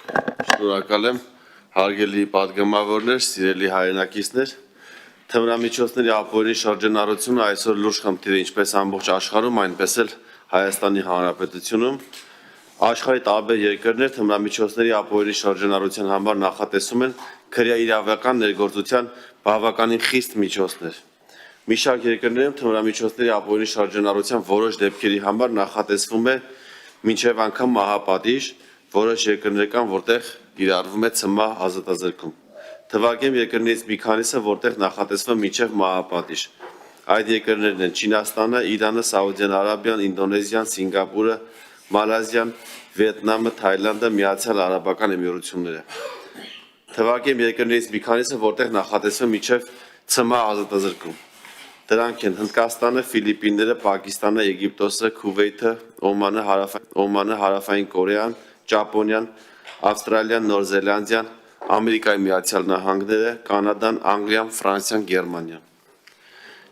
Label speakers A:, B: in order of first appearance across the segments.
A: Շնորհակալ եմ, հարգելի պատգամավորներ, սիրելի հայրենակիցներ, թմրամիջոցների ապօրինի շրջանառությունը այսօր լուրջ խնդիր է ինչպես ամբողջ աշխարհում, այնպես էլ Հայաստանի Հանրապետությունում։ Աշխարհի տարբեր երկրներ թմրամիջոցների ապօրինի շրջանառության համար նախատեսում են քրեաիրավական ներգործության բավականին խիստ միջոցներ։ Մի շարք երկրներում թմրամիջոցների ապօրինի շրջանառության որոշ դեպքերի համար նախատեսվում է մինչև անգամ մահապատիժ, որոշ երկրներ կան, որտեղ կիրառվում է ցմահ ազատազրկում։ Թվարկեմ երկրներից մի քանիսը, որտեղ նախատեսվում է մինչև մահապատիժ։ Այդ երկրներն են Չինաստանը, Իրանը, Սաուդյան Արաբիան, Ինդոնեզիան, Սինգապուրը, Մալազիան, Վիետնամը, Թայլանդը, Միացյալ Արաբական Էմիրությունները։ Թվարկեմ երկրներից մի քանիսը, որտեղ նախատեսվում է մինչև ցմահ ազատազրկում։ Դրանք են Հնդկաստանը, Ֆիլիպինները, Պակիստանը, Եգիպտոսը, Քուվեյթը, Օմանը, Հարավային Կորեան, Ճապոնիան, Ավստրալիան, Նոր Զելանդիան, Ամերիկայի Միացյալ Նահանգները, Կանադան, Անգլիան, Ֆրանսիան, Գերմանիան։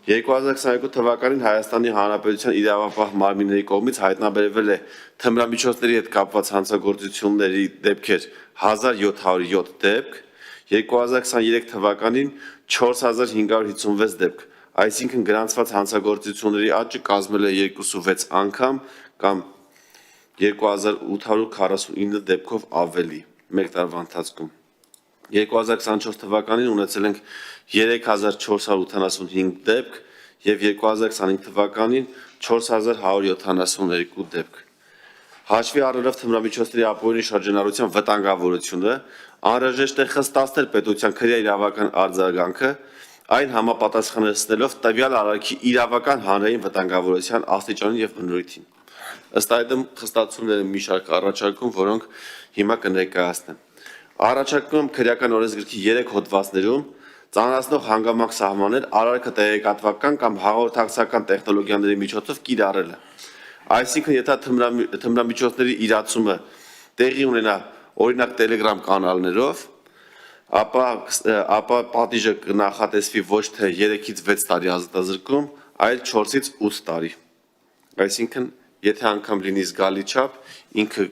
A: 2022 թվականին Հայաստանի Հանրապետության իրավապահ մարմինների կողմից հայտնաբերվել է թմրամիջոցների հետ կապված հանցագործությունների դեպքեր 1707 դեպք, 2023 թվականին 4556 դեպք, այսինքն գրանցված հանցագործությունների աճը կազմել է 26 անգամ կամ 2849 դեպքով ավելի մեկ տարվա ընթացքում։ 2024 թվականին ունեցել ենք 3485 դեպք և 2025 թվականին 4172 դեպք։ Հաշվի առնելով թմրամիջոցների ապօրինի շրջանառության վտանգավորությունը, անհրաժեշտ է խստացնել պետության քրեաիրավական արձագանքը, այն համապատասխանեցնելով տվյալ արարքի իրավական հանրային վտանգավորության աստիճանին և բնույթին։ Ըստ այդմ խստացումներ են մի շարք առաջարկում, որոնք հիմա կներկայացնեմ։ Առաջարկում եմ քրեական օրենսգրքի 3 հոդվածներում ծանրացնող հանգամանք սահմանել արարքը տեղեկատվական կամ հաղորդակցական տեխնոլոգիաների միջոցով կիրառելը։ Այսինքն, եթե թմրամիջոցների իրացումը տեղի ունենա օրինակ Telegram կանալներով, ապա պատիժը կնախատեսվի ոչ թե 3-ից 6 տարի ազատազրկում, այլ 4-ից 8 տարի։ Այսինքն, եթե անգամ լինի զգալի չափ, ինքը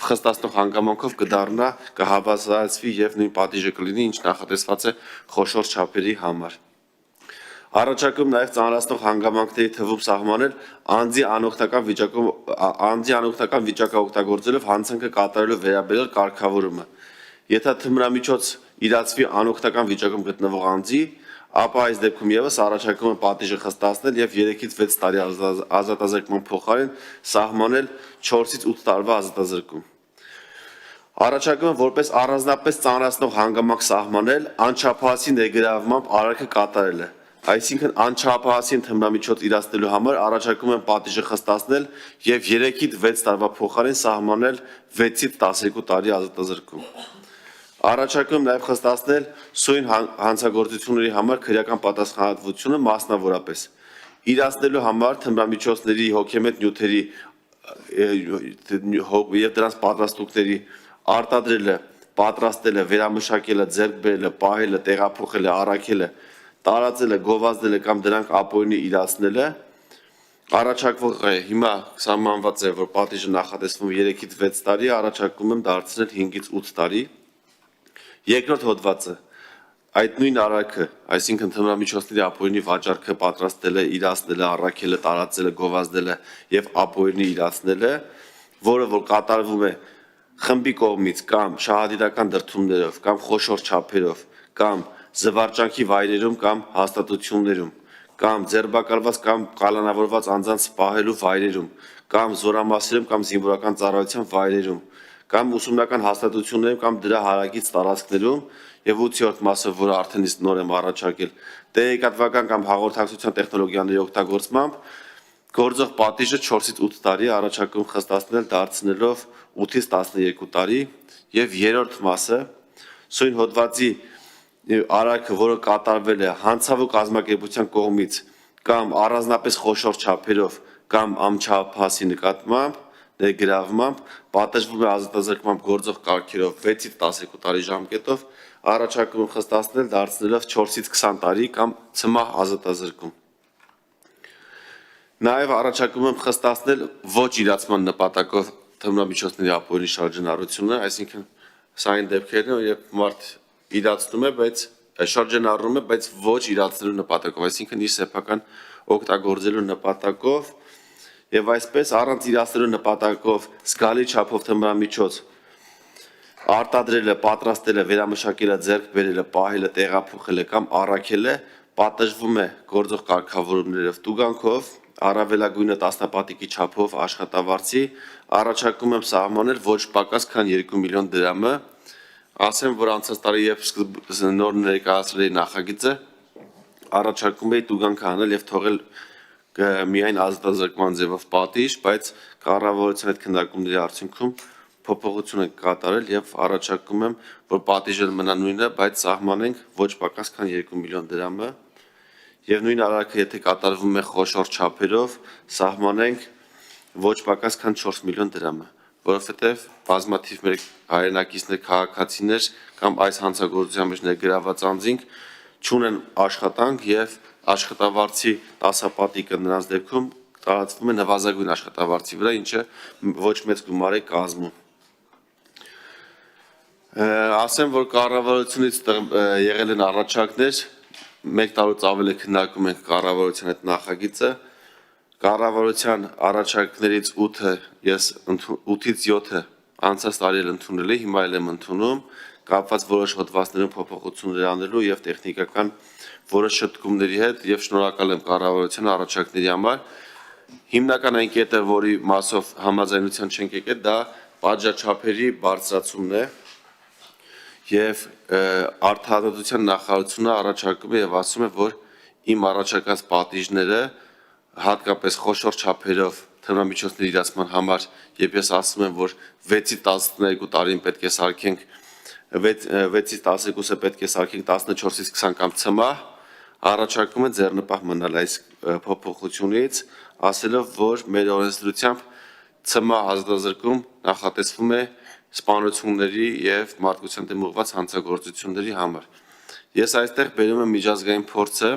A: խստացնող հանգամանքով կդառնա, կհավասարեցվի եւ նույն պատիժը կլինի, ինչ նախատեսված է խոշոր չափերի համար։ Առաջարկում նաեւ ծանրացնող հանգամանքների թվում սահմանել անձի անօգնական վիճակը օգտագործելով հանցանքը կատարելու վերաբերյալ կարգավորումը։ Եթե թմրամիջոց իրացվի անօգնական վիճակում գտնվող անձի, ապա այս դեպքում եւս առաջարկում է պատիժը խստացնել եւ 3-ից 6 տարի ազատազրկման փոխարեն սահմանել 4-ից 8 տարվա ազատազրկում։ Առաջարկում է որպես առանձնապես ծանրացնող հանգամանք սահմանել անչափահասի ներգրավմամբ արարքը կատարելը, այսինքն անչափահասին թմրամիջոց իրացնելու համար առաջարկում են պատիժը խստացնել եւ 3-ից 6 տարվա փոխարեն սահմանել 6-ից 12 տարի ազատազրկում։ Առաջարկում նաև խստացնել սույն հանցագործությունների համար քրեական պատասխանատվությունը մասնավորապես իրացնելու համար թմրամիջոցների հոգեմետ նյութերի եւ դրանց պատրաստուկների արտադրելը, պատրաստելը, վերամշակելը, ձեռք բերելը, պահելը, տեղափոխելը, առաքելը, տարածելը, գովազդելը կամ դրանք ապօրինի իրացնելը առաջարկվող հիմա սահմանված է, որ պատիժը նախատեսվում 3-ից 6 տարի, առաջարկում եմ դարձնել 5-ից 8 տարի։ Երկրորդ հոդվածը այդ նույն արարքը, այսինքն թմրամիջոցների ապօրինի վաճառքը, պատրաստելը, իրացնելը, առաքելը, տարածելը, գովազդելը եւ ապօրինի իրացնելը, որը որ կատարվում է խմբի կողմից կամ շահադիտական դրդումներով կամ խոշոր չափերով կամ զվարճանքի վայրերում կամ հաստատություններում կամ ձերբակալված կամ կալանավորված անձանց պահելու վայրերում կամ զորամասերում կամ զինվորական ծառայության վայրերում կամ ուսումնական հաստատություններում կամ դրա հարակից տարածքներում եւ 8-րդ մասը, որը արդեն իսկ նոր եմ առաջարկել, տեղեկատվական կամ հաղորդակցության տեխնոլոգիաների օգտագործմամբ գործող պատիժը 4-ից 8 տարի առաջարկում խստացնել դարձնելով 8-ից 12 տարի եւ երրորդ մասը սույն հոդվածի արարքը, որը կատարվել է հանցավոր կազմակերպության կողմից կամ առանձնապես խոշոր չափերով կամ անչափահասի նկատմամբ ներգրավմամբ պատժվում է ազատազրկմամբ գործող կարգերով 6-ից 12 տարի ժամկետով առաջարկում խստացնել դարձնելով 4-ից 20 տարի կամ ցմահ ազատազրկում։ Նաև առաջարկում եմ խստացնել ոչ իրացման նպատակով թմրամիջոցների ապօրինի շարժենառությունը, այսինքն սա այն դեպքերն են, երբ մարդ իրացնում է, բայց շարժենառում է, բայց ոչ իրացնելու նպատակով, այսինքն իր սեփական օգտագործելու նպատակով եւ այսպես առանց իրացնելու նպատակով զգալի չափով թմրամիջոց արտադրելը, պատրաստելը, վերամշակելը, ձեռք բերելը, պահելը, տեղափոխելը կամ առաքելը պատժվում է գործող կարգավորումներով տուգանքով, առավելագույնը տասնապատիկի չափով աշխատավարձի, առաջարկում եմ սահմանել ոչ պակաս քան 2 միլիոն դրամը, ասեմ, որ անցած տարի երբ նոր ներկայացրել էի նախագիծը, առաջարկում էի տուգանքը անել եւ թողել միայն ազատազրկման ձևով պատիժ, բայց կառավարության հետ քննարկումների արդյունքում փոփոխություն ենք կատարել եւ առաջարկում եմ, որ պատիժը մնա նույնը, բայց սահմանենք ոչ պակաս քան 2 միլիոն դրամը եւ նույն արարքը եթե կատարվում է խոշոր չափերով, սահմանենք ոչ պակաս քան 4 միլիոն դրամը, որովհետեւ բազմաթիվ մեր հայրենակիցներ, քաղաքացիներ կամ այս հանցագործության մեջ ներգրաված անձինք չունեն աշխատանք եւ աշխատավարձի տասապատիկը նրանց դեպքում տարածվում է նվազագույն աշխատավարձի վրա, ինչը ոչ մեծ գումար է կազմում։ Ասեմ, որ կառավարությունից եղել են առաջարկներ, 1 տարուց ավել է քննարկում ենք կառավարության հետ նախագիծը, կառավարության առաջարկներից 8-ը ես 8-ից 7-ը անցած տարի էլ ընդունել էի, հիմա էլ եմ ընդունում, կապված որոշ հոդվածներում փոփոխություններ անելու եւ տեխնիկական որոշ շտկումների հետ եւ շնորհակալ եմ կառավարության առաջարկների համար։ Հիմնական այն կետը, որի մասով համաձայնության չենք եկել, դա պատժաչափերի բարձրացումն է եւ արտահայտության նախարարությունը առաջարկում է եւ ասում է, որ իմ առաջարկած պատիժները հատկապես խոշոր չափերով թմրամիջոցների իրացման համար, երբ ես ասում եմ, որ 6-ից 12 տարին պետք է սարքենք 6-ից 12-ը պետք է սարքենք 14-ից 20 կամ ցմահ, առաջարկում է ձեռնպահ մնալ այս փոփոխությունից, ասելով, որ մեր օրենսդրությամբ ցմահ ազատազրկում նախատեսվում է սպանությունների եւ մարդկության դեմ ուղղված հանցագործությունների համար։ Ես այստեղ բերում եմ միջազգային փորձը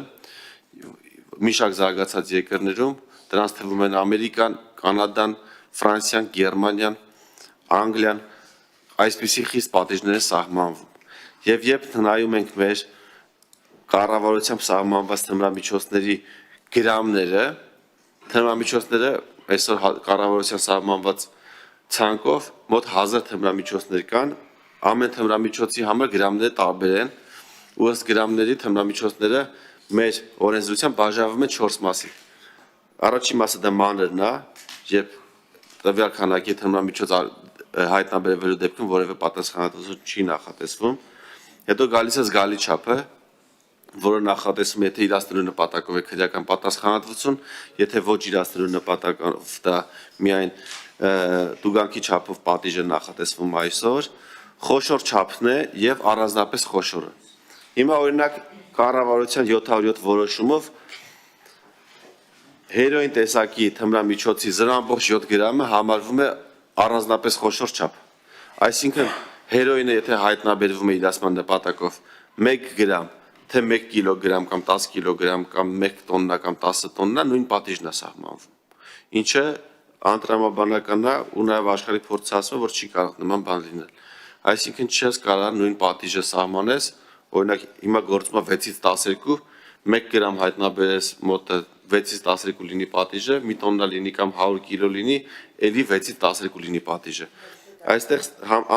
A: մի շարք զարգացած երկրներում, դրանց թվում են Ամերիկան, Կանադան, Ֆրանսիան, Գերմանիան, Անգլիան, այսպիսի խիստ պատիժներ են սահմանվում։ Եվ երբ նայում ենք մեր կառավարությամբ սահմանված թմրամիջոցների գրամները, թմրամիջոցները այսօր կառավարության սահմանված ցանկով մոտ 1000 թմրամիջոցներ կան, ամեն թմրամիջոցի համար գրամները տարբեր են, ու ըստ գրամների թմրամիջոցները մեր օրենսդրությամբ բաժանվում են 4 մասի։ Առաջին մասը դա մանրն է, երբ տվյալ քանակի թմրամիջոց հայտնաբերվելու դեպքում որևէ պատասխանատվություն չի նախատեսվում։ Հետո գալիս է զգալի չափը, որը նախատեսվում է, եթե իրացնելու նպատակով է քրեական պատասխանատվություն, եթե ոչ իրացնելու նպատակով դա միայն տուգանքի չափով պատիժ է նախատեսվում այսօր, խոշոր չափն է եւ առանձնապես խոշորը։ Հիմա օրինակ կառավարության 707 որոշումով հերոին տեսակի թմրամիջոցի 0.7 գրամը համարվում է առանձնապես խոշոր չափ։ Այսինքն հերոինը եթե հայտնաբերվում է իրացման նպատակով 1 գրամ, թե 1 կիլոգրամ կամ 10 կիլոգրամ կամ 1 տոննա կամ 10 տոննա, նույն պատիժն է սահմանվում։ Ինչը անտրամաբանական է ու նաեւ աշխարհի փորձը ասում է, որ չի կարող նման բան լինել։ Այսինքն չես կարող նույն պատիժը սահմանես, օրինակ հիմա գործում է 6-ից 12, 1 գրամ հայտնաբերես մոտը 6-ից 12 լինի պատիժը, մի տոննա լինի կամ 100 կիլո լինի, ելի 6-ից 12 լինի պատիժը։ Այստեղ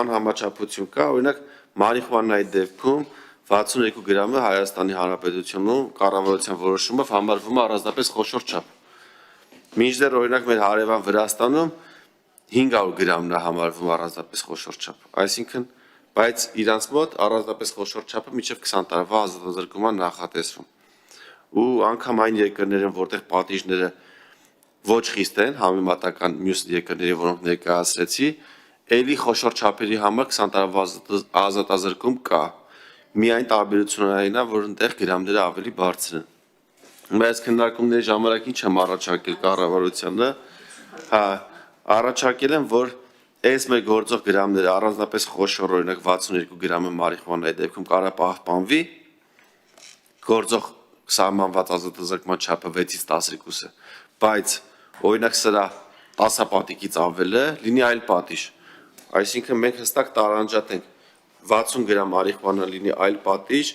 A: անհամաչափություն կա, օրինակ մարիխուանայի դեպքում 62 գրամը Հայաստանի Հանրապետությունում կառավարության որոշումով համարվում է առանձնապես խոշոր չափ։ Մինչդեռ օրինակ մեր հարևան Վրաստանում 500 գրամն է համարվում առանձնապես խոշոր չափ։ Այսինքն, բայց իրանց մոտ առանձնապես խոշոր չափը մինչև 20 տարվա ազատազրկում է նախատեսվում։ Ու անգամ այն երկրներում, որտեղ պատիժները ոչ խիստ են համեմատական մյուս երկրների, որոնք ներկայացրեցի, ելի խոշոր չափերի համար 20 տարվա ազատազրկում կա։ Միայն տարբերությունն այն է, որ այնտեղ գրամները ավելի բարձր են։ Բայց քննարկումների ժամանակ ինչ եմ առաջարկել կառավարությանը, առաջարկել եմ, որ այս մեր գործող գրամները առանձնապես խոշոր օրինակ 62 գրամը մարիխուանայի դեպքում կարող պահպանվի, գործող սահմանված ազատազրկման չափը 6-ից 12-ը, բայց օրինակ սրա ասապատիկից ավելը լինի այլ պատիժ։ Այսինքն մենք հստակ տարանջատենք 60 գրամ մարիխուանա լինի այլ պատիժ,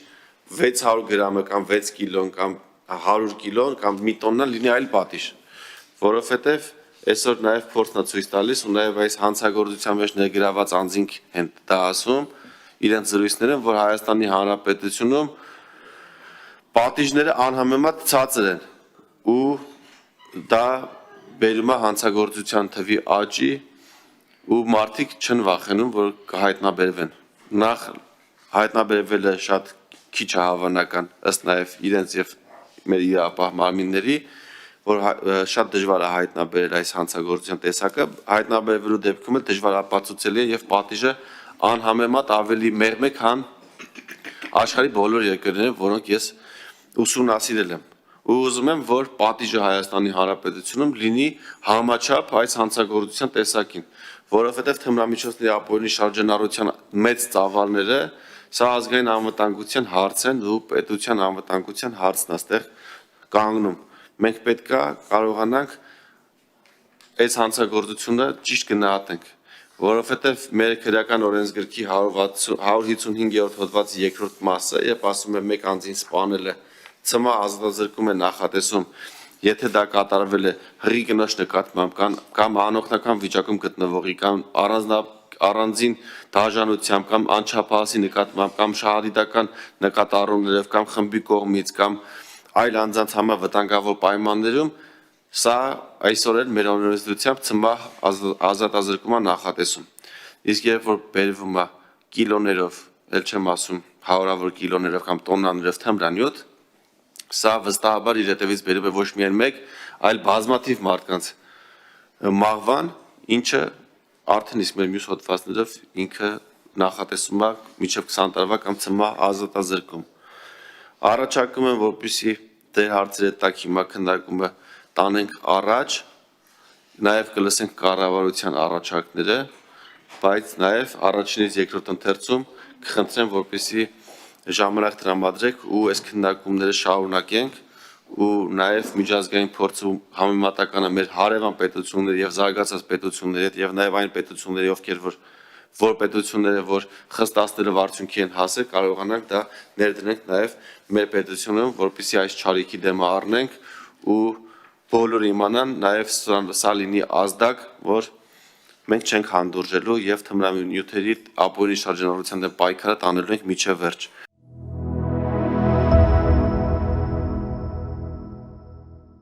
A: 600 գրամը կամ 6 կիլոն կամ 100 կիլոն կամ մի տոննա լինի այլ պատիժ, որովհետև այսօր նաև փորձն է ցույց տալիս ու նաև այս հանցագործության մեջ ներգրաված անձինք են դա ասում իրենց զրույցներում, որ Հայաստանի Հանրապետությունում պատիժները անհամեմատ ցածր են ու դա բերում է հանցագործության թվի աճի ու մարդիկ չեն վախենում, որ կհայտնաբերվեն։ Նախ հայտնաբերվելը շատ քիչ է հավանական, ըստ նաև իրենց եւ մեր իրապահ մարմինների, որ շատ դժվար է հայտնաբերել այս հանցագործության տեսակը, հայտնաբերվելու դեպքում էլ դժվար ապացուցելի է եւ պատիժը անհամեմատ ավելի մեղմ է, քան աշխարհի բոլոր երկրները, որոնք ես ուսումնասիրել եմ։ Ու ուզում եմ, որ պատիժը Հայաստանի Հանրապետությունում լինի համաչափ այս հանցագործության տեսակին, որովհետև թմրամիջոցների ապօրինի շարժենառության մեծ ծավալները սա ազգային անվտանգության հարց են ու պետության անվտանգության հարցն է այստեղ կանգնում։ Մենք պետք է կարողանանք այս հանցագործությունը ճիշտ գնահատենք, որովհետև մեր քրեական օրենսգրքի 155-րդ հոդվածի երկրորդ մասը, երբ ասում է մեկ անձին սպանելը ՑՄ ազատազրկում է նախատեսում, եթե դա կատարվել է հղի կնոջ նկատմամբ կամ անօգնական վիճակում գտնվողի կամ առանձին դաժանությամբ կամ անչափահասի նկատմամբ կամ շահադիտական նկատառումներով կամ խմբի կողմից կամ այլ անձանց համար վտանգավոր պայմաններում, սա այսօր էլ մեր օրենսդրությամբ ՑՄ ազատազրկում է նախատեսում։ Իսկ երբ որ բերվում է կիլոներով, ել չեմ ասում հարյուրավոր կիլոներով կամ տոննաներով թմրանյութ, սա վստահաբար իր հետևից բերում է ոչ միայն մեկ, այլ բազմաթիվ մարդկանց մահվան, ինչը արդեն իսկ մեր մյուս հոդվածներով ինքը նախատեսում է մինչև 20 տարվա կամ ՑՄ ազատազրկում։ Առաջարկում եմ, որպեսզի դեր հարցերը տակ հիմա քննարկումը տանենք առաջ, նաև կլսենք կառավարության առաջարկները, բայց նաև առաջինից երկրորդ ընթերցում կխնդրեմ, որպեսզի ժամանակ տրամադրեք ու այս քննարկումները շարունակենք ու նաև միջազգային փորձը համեմատականը մեր հարևան պետությունների եւ զարգացած պետությունների հետ եւ նաև այն պետությունների, ովքեր որ պետությունները, որ խստացնելով արդյունքի են հասել, կարողանանք դա ներդնենք նաև մեր պետությունում, որպեսզի այս չարիքի դեմը առնենք ու բոլորը իմանան, նաև սա լինի ազդակ, որ մենք չենք հանդուրժելու եւ թմրամիջոցների ապօրինի շարժենառության դեմ պայքարը տանելու ենք մինչև վերջ։